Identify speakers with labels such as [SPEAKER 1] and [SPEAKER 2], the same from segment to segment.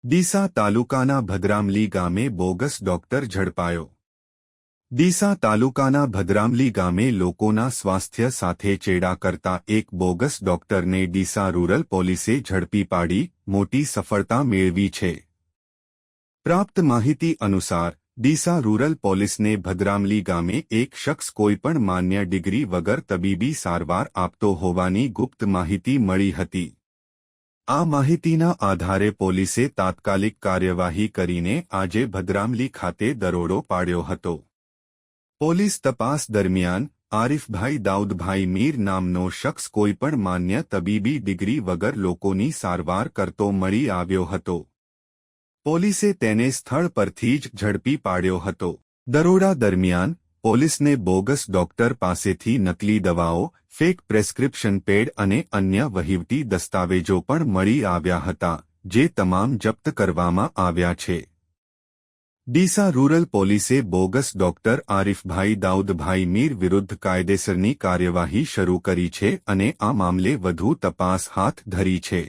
[SPEAKER 1] ડીસા તાલુકાના ભદ્રામલી ગામે bogus doctor ઝડપાયો। Deesa તાલુકાના ભદ્રામલી ગામે લોકોના સ્વાસ્થ્ય સાથે ચેડા કરતા એક બોગસ ડોક્ટરને ડીસા રૂરલ પોલીસે ઝડપી પાડી મોટી સફળતા મેળવી છે। પ્રાપ્ત માહિતી અનુસાર ડીસા રૂરલ પોલીસને ભદ્રામલી ગામે એક શખ્સ કોઈપણ માન્ય ડિગ્રી વગર તબીબી સારવાર આપતો હોવાની ગુપ્ત માહિતી મળી હતી। આ માહિતીના આધારે પોલીસે તાત્કાલિક કાર્યવાહી કરીને આજે ભદ્રામલી ખાતે દરોડો પાડ્યો હતો। પોલીસ તપાસ દરમિયાન આરિફભાઈ દાઉદભાઈ મીર નામનો શખ્સ કોઈપણ માન્ય તબીબી ડિગ્રી વગર લોકોની સારવાર કરતો મળી આવ્યો હતો। પોલીસે તેને સ્થળ પરથી જ ઝડપી પાડ્યો હતો। દરોડા દરમિયાન પોલીસને બોગસ ડોક્ટર પાસેથી નકલી દવાઓ, ફેક પ્રેસ્ક્રિપ્શન પેડ અને અન્ય વહીવટી દસ્તાવેજો પણ મળી આવ્યા હતા, જે તમામ જપ્ત કરવામાં આવ્યા છે। ડીસા રૂરલ પોલીસે બોગસ ડોક્ટર આરિફભાઈ દાઉદભાઈ મીર વિરુદ્ધ કાયદેસરની કાર્યવાહી શરૂ કરી છે અને આ મામલે વધુ તપાસ હાથ ધરી છે।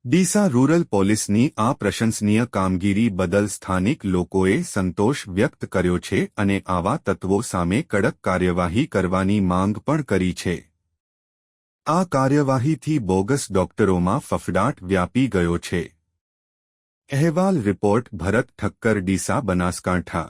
[SPEAKER 1] ડીસા રૂરલ પોલીસની આ પ્રશંસનીય કામગીરી બદલ સ્થાનિક લોકોએ સંતોષ વ્યક્ત કર્યો છે અને આવા તત્વો સામે કડક કાર્યવાહી કરવાની માંગ પણ કરી છે। આ કાર્યવાહીથી બોગસ ડોક્ટરોમાં ફફડાટ વ્યાપી ગયો છે। અહેવાલ રિપોર્ટ ભરત ઠક્કર, ડીસા, બનાસકાંઠા।